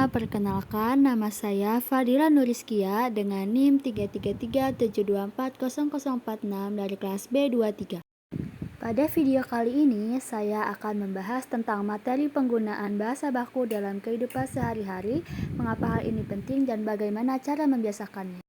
perkenalkan nama saya Fadila Nuriskia dengan NIM 33372400046 dari kelas B23. Pada video kali ini, saya akan membahas tentang materi penggunaan bahasa baku dalam kehidupan sehari-hari, mengapa hal ini penting dan bagaimana cara membiasakannya.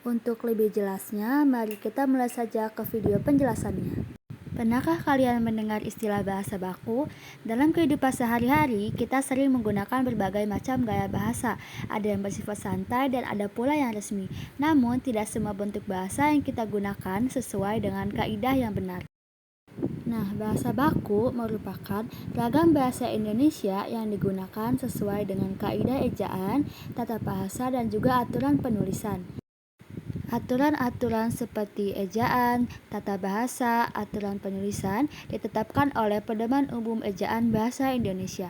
Untuk lebih jelasnya, mari kita mulai saja ke video penjelasannya. Pernahkah kalian mendengar istilah bahasa baku? Dalam kehidupan sehari-hari, kita sering menggunakan berbagai macam gaya bahasa. Ada yang bersifat santai dan ada pula yang resmi. Namun, tidak semua bentuk bahasa yang kita gunakan sesuai dengan kaidah yang benar. Nah, bahasa baku merupakan ragam bahasa Indonesia yang digunakan sesuai dengan kaidah ejaan, tata bahasa, dan juga aturan penulisan. Aturan-aturan seperti ejaan, tata bahasa, aturan penulisan ditetapkan oleh Pedoman Umum Ejaan Bahasa Indonesia.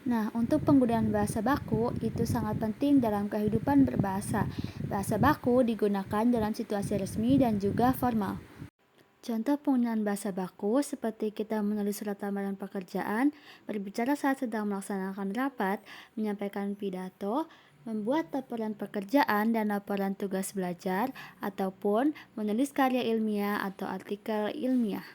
Nah, untuk penggunaan bahasa baku itu sangat penting dalam kehidupan berbahasa. Bahasa baku digunakan dalam situasi resmi dan juga formal. Contoh penggunaan bahasa baku seperti kita menulis surat lamaran pekerjaan, berbicara saat sedang melaksanakan rapat, menyampaikan pidato, membuat laporan pekerjaan dan laporan tugas belajar, ataupun menulis karya ilmiah atau artikel ilmiah.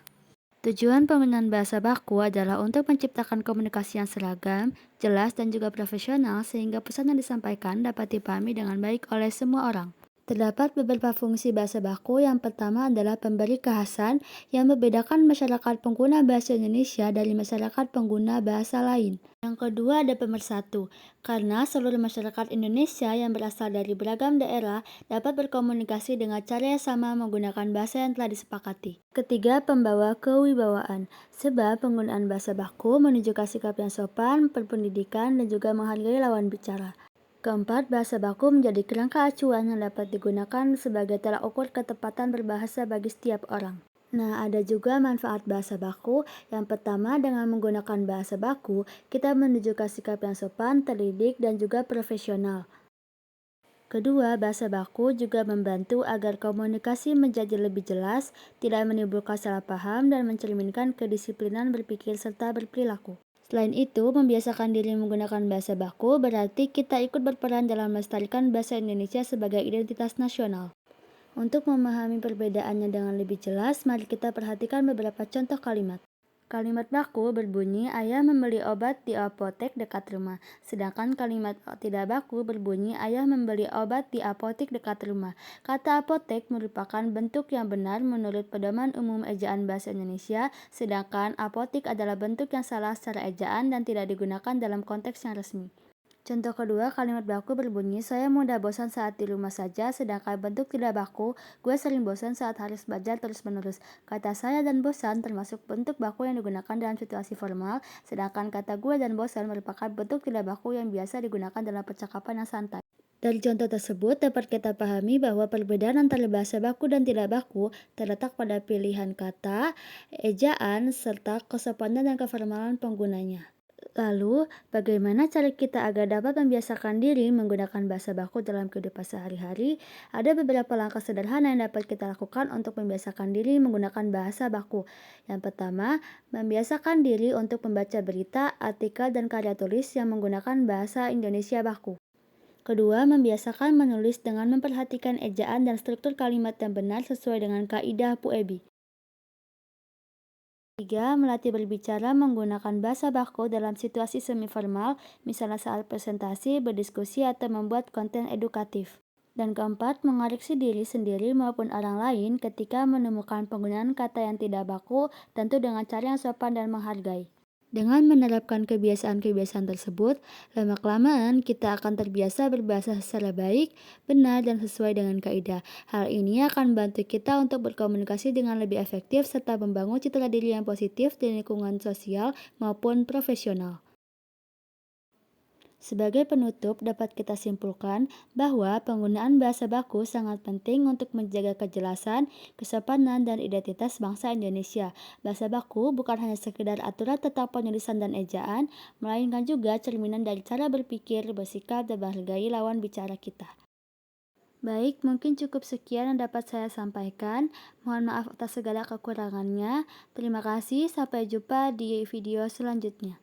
Tujuan penggunaan bahasa baku adalah untuk menciptakan komunikasi yang seragam, jelas, dan juga profesional sehingga pesan yang disampaikan dapat dipahami dengan baik oleh semua orang. Terdapat beberapa fungsi bahasa baku. Yang pertama adalah pemberi kekhasan yang membedakan masyarakat pengguna bahasa Indonesia dari masyarakat pengguna bahasa lain. Yang kedua ada pemersatu, karena seluruh masyarakat Indonesia yang berasal dari beragam daerah dapat berkomunikasi dengan cara yang sama menggunakan bahasa yang telah disepakati. Ketiga, pembawa kewibawaan, sebab penggunaan bahasa baku menunjukkan sikap yang sopan, berpendidikan, dan juga menghargai lawan bicara. Keempat, bahasa baku menjadi kerangka acuan yang dapat digunakan sebagai tolak ukur ketepatan berbahasa bagi setiap orang. Nah, ada juga manfaat bahasa baku. Yang pertama, dengan menggunakan bahasa baku, kita menunjukkan sikap yang sopan, terdidik, dan juga profesional. Kedua, bahasa baku juga membantu agar komunikasi menjadi lebih jelas, tidak menimbulkan salah paham, dan mencerminkan kedisiplinan berpikir serta berperilaku. Selain itu, membiasakan diri menggunakan bahasa baku berarti kita ikut berperan dalam melestarikan bahasa Indonesia sebagai identitas nasional. Untuk memahami perbedaannya dengan lebih jelas, mari kita perhatikan beberapa contoh kalimat. Kalimat baku berbunyi ayah membeli obat di apotek dekat rumah, sedangkan kalimat tidak baku berbunyi ayah membeli obat di apotek dekat rumah. Kata apotek merupakan bentuk yang benar menurut Pedoman Umum Ejaan Bahasa Indonesia, sedangkan apotik adalah bentuk yang salah secara ejaan dan tidak digunakan dalam konteks yang resmi. Contoh kedua, kalimat baku berbunyi, saya mudah bosan saat di rumah saja, sedangkan bentuk tidak baku, gue sering bosan saat harus belajar terus-menerus. Kata saya dan bosan termasuk bentuk baku yang digunakan dalam situasi formal, sedangkan kata gue dan bosan merupakan bentuk tidak baku yang biasa digunakan dalam percakapan yang santai. Dari contoh tersebut, dapat kita pahami bahwa perbedaan antara bahasa baku dan tidak baku terletak pada pilihan kata, ejaan, serta kesopanan dan keformalan penggunanya. Lalu, bagaimana cara kita agar dapat membiasakan diri menggunakan bahasa baku dalam kehidupan sehari-hari? Ada beberapa langkah sederhana yang dapat kita lakukan untuk membiasakan diri menggunakan bahasa baku. Yang pertama, membiasakan diri untuk membaca berita, artikel, dan karya tulis yang menggunakan bahasa Indonesia baku. Kedua, membiasakan menulis dengan memperhatikan ejaan dan struktur kalimat yang benar sesuai dengan kaidah Puebi. Tiga, melatih berbicara menggunakan bahasa baku dalam situasi semi-formal, misalnya saat presentasi, berdiskusi, atau membuat konten edukatif. Dan keempat, mengoreksi diri sendiri maupun orang lain ketika menemukan penggunaan kata yang tidak baku, tentu dengan cara yang sopan dan menghargai. Dengan menerapkan kebiasaan-kebiasaan tersebut, lama-kelamaan kita akan terbiasa berbahasa secara baik, benar, dan sesuai dengan kaidah. Hal ini akan membantu kita untuk berkomunikasi dengan lebih efektif serta membangun citra diri yang positif di lingkungan sosial maupun profesional. Sebagai penutup, dapat kita simpulkan bahwa penggunaan bahasa baku sangat penting untuk menjaga kejelasan, kesopanan, dan identitas bangsa Indonesia. Bahasa baku bukan hanya sekedar aturan tentang penulisan dan ejaan, melainkan juga cerminan dari cara berpikir, bersikap, dan menghargai lawan bicara kita. Baik, mungkin cukup sekian yang dapat saya sampaikan. Mohon maaf atas segala kekurangannya. Terima kasih, sampai jumpa di video selanjutnya.